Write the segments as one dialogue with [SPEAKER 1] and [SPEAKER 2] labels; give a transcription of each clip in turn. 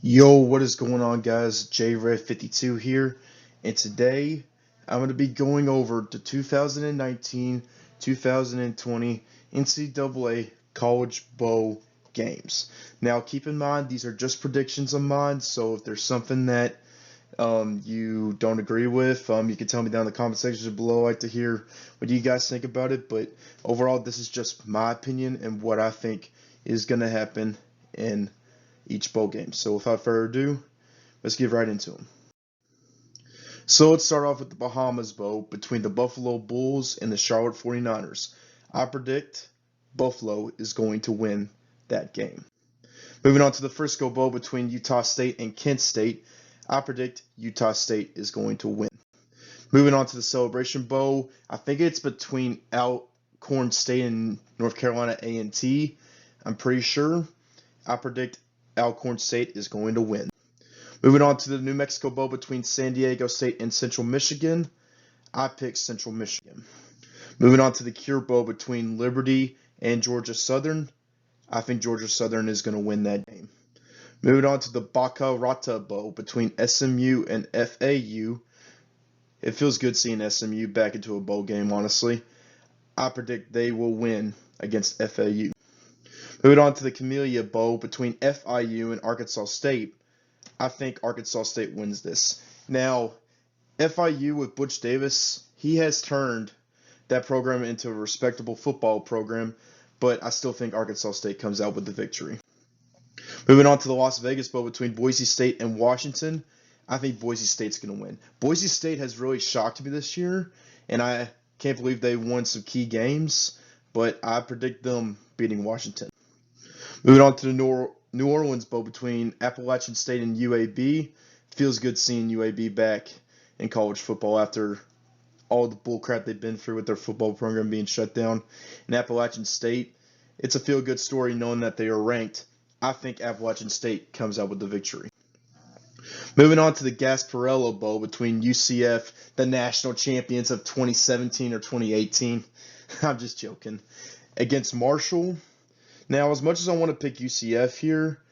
[SPEAKER 1] Yo, what is going on, guys? Jayred52 here, and today I'm going to be going over the 2019-2020 NCAA College Bowl games. Now, keep in mind, these are just predictions of mine, so if there's something that you don't agree with, you can tell me down in the comment section below. I like to hear what you guys think about it, but overall, this is just my opinion and what I think is going to happen in each bowl game. So without further ado, let's get right into them. So let's start off with the Bahamas Bowl between the Buffalo Bulls and the Charlotte 49ers. I predict Buffalo is going to win that game. Moving on to the Frisco Bowl between Utah State and Kent State. I predict Utah State is going to win. Moving on to the Celebration Bowl, I think it's between Alcorn State and North Carolina A&T. I'm pretty sure. I predict Alcorn State is going to win. Moving on to the New Mexico Bowl between San Diego State and Central Michigan. I pick Central Michigan. Moving on to the Cure Bowl between Liberty and Georgia Southern. I think Georgia Southern is going to win that game. Moving on to the Boca Bowl between SMU and FAU. It feels good seeing SMU back into a bowl game, honestly. I predict they will win against FAU. Moving on to the Camellia Bowl between FIU and Arkansas State. I think Arkansas State wins this. Now, FIU with Butch Davis, he has turned that program into a respectable football program, but I still think Arkansas State comes out with the victory. Moving on to the Las Vegas Bowl between Boise State and Washington. I think Boise State's going to win. Boise State has really shocked me this year, and I can't believe they won some key games, but I predict them beating Washington. Moving on to the New Orleans Bowl between Appalachian State and UAB. Feels good seeing UAB back in college football after all the bullcrap they've been through with their football program being shut down. In Appalachian State, it's a feel-good story knowing that they are ranked. I think Appalachian State comes out with the victory. Moving on to the Gasparilla Bowl between UCF, the national champions of 2017 or 2018. I'm just joking. Against Marshall. Now, as much as I want to pick UCF here,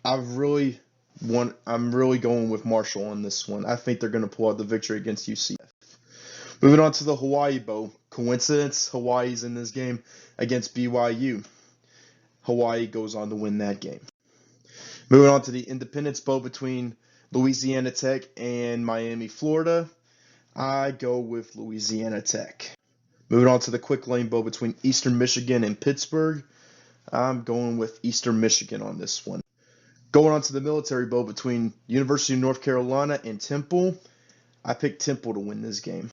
[SPEAKER 1] I'm really going with Marshall on this one. I think they're going to pull out the victory against UCF. Moving on to the Hawai'i Bowl. Coincidence? Hawaii's in this game against BYU. Hawaii goes on to win that game. Moving on to the Independence Bowl between Louisiana Tech and Miami, Florida. I go with Louisiana Tech. Moving on to the Quick Lane Bowl between Eastern Michigan and Pittsburgh. I'm going with Eastern Michigan on this one. Going on to the Military Bowl between University of North Carolina and Temple. I picked Temple to win this game.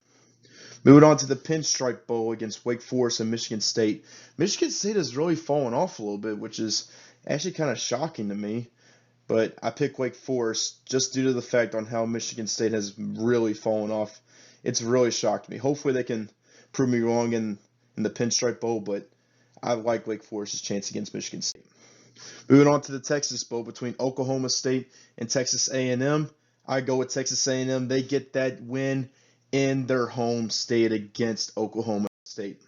[SPEAKER 1] Moving on to the Pinstripe Bowl against Wake Forest and Michigan State. Michigan State has really fallen off a little bit, which is actually kind of shocking to me. But I pick Wake Forest just due to the fact on how Michigan State has really fallen off. It's really shocked me. Hopefully they can prove me wrong in the Pinstripe Bowl, but I like Wake Forest's chance against Michigan State. Moving on to the Texas Bowl between Oklahoma State and Texas A&M. I go with Texas A&M. They get that win in their home state against Oklahoma State.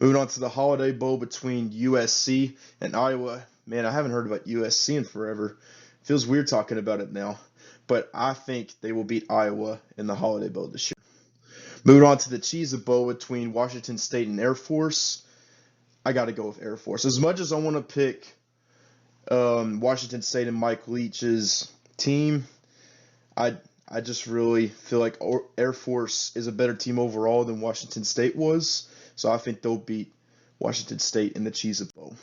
[SPEAKER 1] Moving on to the Holiday Bowl between USC and Iowa. Man, I haven't heard about USC in forever. Feels weird talking about it now. But I think they will beat Iowa in the Holiday Bowl this year. Moving on to the Cheez-It Bowl between Washington State and Air Force. I got to go with Air Force. As much as I want to pick Washington State and Mike Leach's team, I just really feel like Air Force is a better team overall than Washington State was. So I think they'll beat Washington State in the Cheez-It Bowl.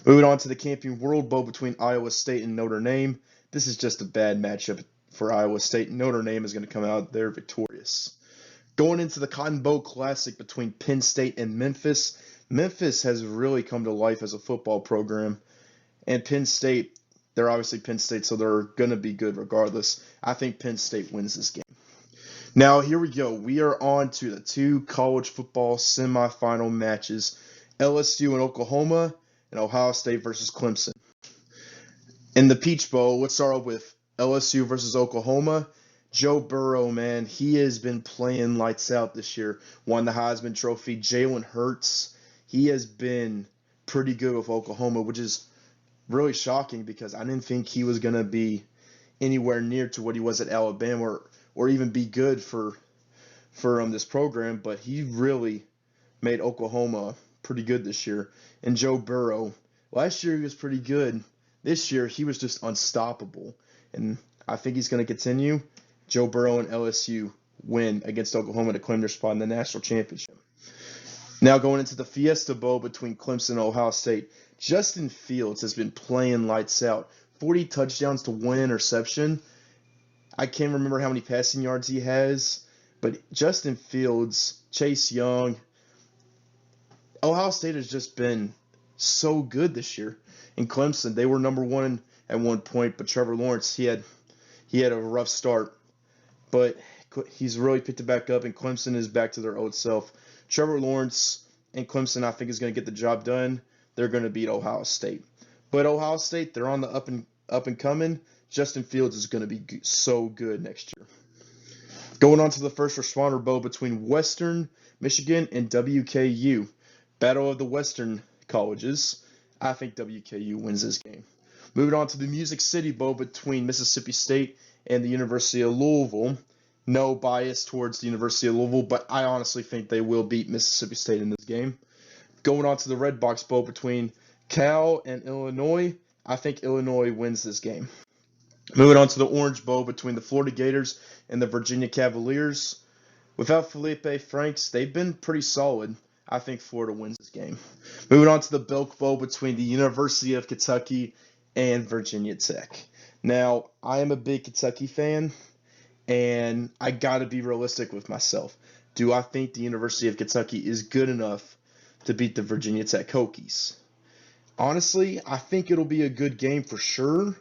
[SPEAKER 1] Moving on to the Camping World Bowl between Iowa State and Notre Dame. This is just a bad matchup for Iowa State. Notre Dame is going to come out there victorious. Going into the Cotton Bowl Classic between Penn State and Memphis. Memphis has really come to life as a football program. And Penn State, they're obviously Penn State, so they're going to be good regardless. I think Penn State wins this game. Now, here we go. We are on to the two college football semifinal matches. LSU and Oklahoma, and Ohio State versus Clemson. In the Peach Bowl, let's start off with LSU versus Oklahoma. Joe Burrow, man, he has been playing lights out this year. Won the Heisman Trophy. Jalen Hurts, he has been pretty good with Oklahoma, which is really shocking because I didn't think he was going to be anywhere near to what he was at Alabama or even be good for this program, but he really made Oklahoma pretty good this year. And Joe Burrow, last year he was pretty good. This year he was just unstoppable. And I think he's going to continue. Joe Burrow and LSU win against Oklahoma to claim their spot in the national championship. Now going into the Fiesta Bowl between Clemson and Ohio State, Justin Fields has been playing lights out. 40 touchdowns to 1 interception. I can't remember how many passing yards he has, but Justin Fields, Chase Young, Ohio State has just been so good this year. In Clemson, they were number 1 at one point, but Trevor Lawrence, he had a rough start, but he's really picked it back up, and Clemson is back to their old self. Trevor Lawrence and Clemson, I think, is going to get the job done. They're going to beat Ohio State. But Ohio State, they're on the up and coming. Justin Fields is going to be so good next year. Going on to the First Responder Bowl between Western Michigan and WKU. Battle of the Western colleges. I think WKU wins this game. Moving on to the Music City Bowl between Mississippi State and the University of Louisville. No bias towards the University of Louisville, but I honestly think they will beat Mississippi State in this game. Going on to the Redbox Bowl between Cal and Illinois. I think Illinois wins this game. Moving on to the Orange Bowl between the Florida Gators and the Virginia Cavaliers. Without Felipe Franks, they've been pretty solid. I think Florida wins this game. Moving on to the Belk Bowl between the University of Kentucky and Virginia Tech. Now, I am a big Kentucky fan, and I got to be realistic with myself. Do I think the University of Kentucky is good enough to beat the Virginia Tech Hokies? Honestly, I think it'll be a good game for sure,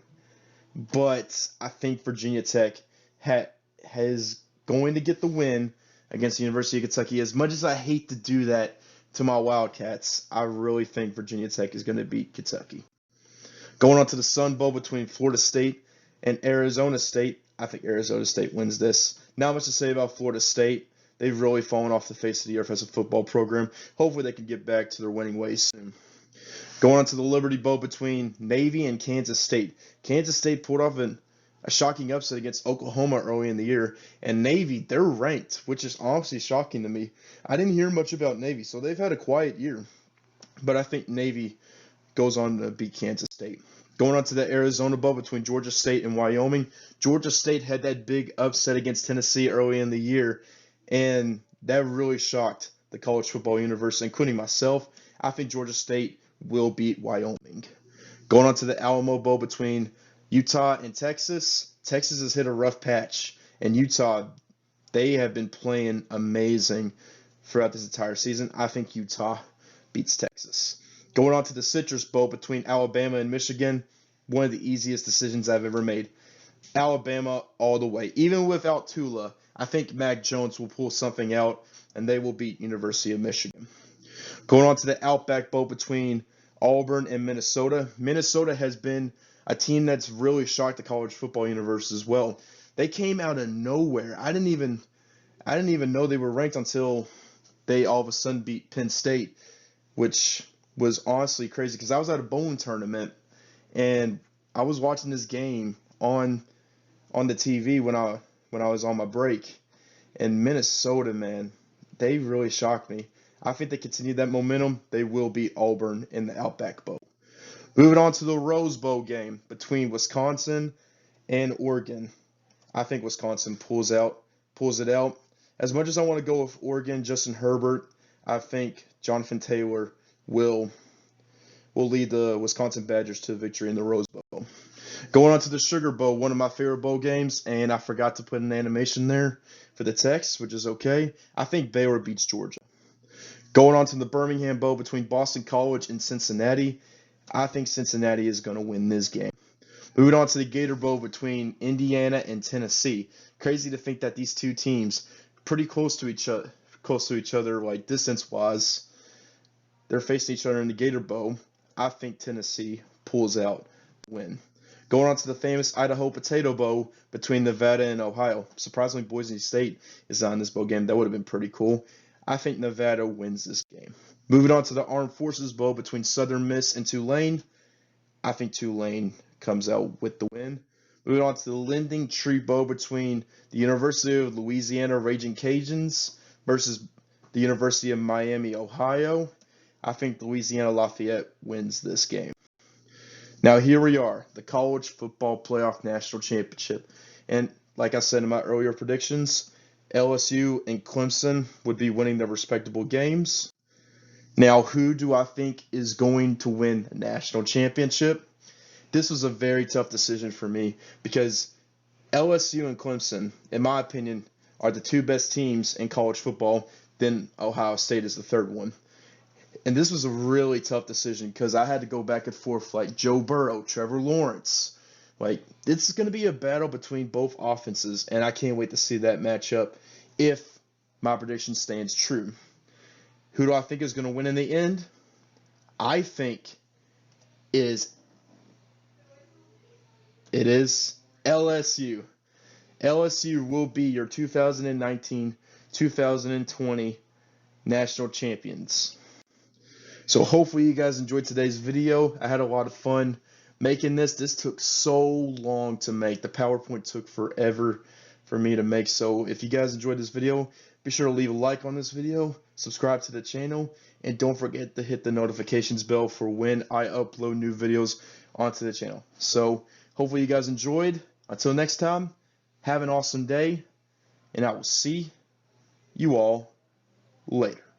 [SPEAKER 1] but I think Virginia Tech has going to get the win against the University of Kentucky. As much as I hate to do that to my Wildcats, I really think Virginia Tech is going to beat Kentucky. Going on to the Sun Bowl between Florida State and Arizona State, I think Arizona State wins this. Not much to say about Florida State. They've really fallen off the face of the earth as a football program. Hopefully they can get back to their winning ways soon. Going on to the Liberty Bowl between Navy and Kansas State. Kansas State pulled off a shocking upset against Oklahoma early in the year. And Navy, they're ranked, which is honestly shocking to me. I didn't hear much about Navy, so they've had a quiet year. But I think Navy goes on to beat Kansas State. Going on to the Arizona Bowl between Georgia State and Wyoming. Georgia State had that big upset against Tennessee early in the year, and that really shocked the college football universe, including myself. I think Georgia State will beat Wyoming. Going on to the Alamo Bowl between Utah and Texas. Texas has hit a rough patch, and Utah, they have been playing amazing throughout this entire season. I think Utah beats Texas. Going on to the Citrus Bowl between Alabama and Michigan, one of the easiest decisions I've ever made. Alabama all the way. Even without Tula, I think Mac Jones will pull something out, and they will beat University of Michigan. Going on to the Outback Bowl between Auburn and Minnesota. Minnesota has been a team that's really shocked the college football universe as well. They came out of nowhere. I didn't even know they were ranked until they all of a sudden beat Penn State, which was honestly crazy because I was at a bowling tournament and I was watching this game on the TV when I was on my break. And Minnesota, man, they really shocked me. I think they continue that momentum. They will beat Auburn in the Outback Bowl. Moving on to the Rose Bowl game between Wisconsin and Oregon. I think Wisconsin pulls it out. As much as I want to go with Oregon, Justin Herbert, I think Jonathan Taylor will lead the Wisconsin Badgers to victory in the Rose Bowl. Going on to the Sugar Bowl, one of my favorite bowl games, and I forgot to put an animation there for the text, which is okay. I think Baylor beats Georgia. Going on to the Birmingham Bowl between Boston College and Cincinnati, I think Cincinnati is going to win this game. Moving on to the Gator Bowl between Indiana and Tennessee. Crazy to think that these two teams, pretty close to each other, like distance-wise, they're facing each other in the Gator Bowl. I think Tennessee pulls out the win. Going on to the famous Idaho Potato Bowl between Nevada and Ohio. Surprisingly, Boise State is on this bowl game. That would have been pretty cool. I think Nevada wins this game. Moving on to the Armed Forces Bowl between Southern Miss and Tulane. I think Tulane comes out with the win. Moving on to the Lending Tree Bowl between the University of Louisiana Raging Cajuns versus the University of Miami, Ohio. I think Louisiana Lafayette wins this game. Now here we are, the College Football Playoff National Championship. And like I said in my earlier predictions, LSU and Clemson would be winning their respectable games. Now, who do I think is going to win the national championship? This was a very tough decision for me because LSU and Clemson, in my opinion, are the two best teams in college football. Then Ohio State is the third one. And this was a really tough decision because I had to go back and forth like Joe Burrow, Trevor Lawrence. Like, it's going to be a battle between both offenses, and I can't wait to see that matchup if my prediction stands true. Who do I think is going to win in the end? I think it is LSU. LSU will be your 2019-2020 national champions. So hopefully you guys enjoyed today's video. I had a lot of fun making this. This took so long to make. The PowerPoint took forever for me to make. So if you guys enjoyed this video, be sure to leave a like on this video, subscribe to the channel, and don't forget to hit the notifications bell for when I upload new videos onto the channel. So hopefully you guys enjoyed. Until next time, have an awesome day, and I will see you all later.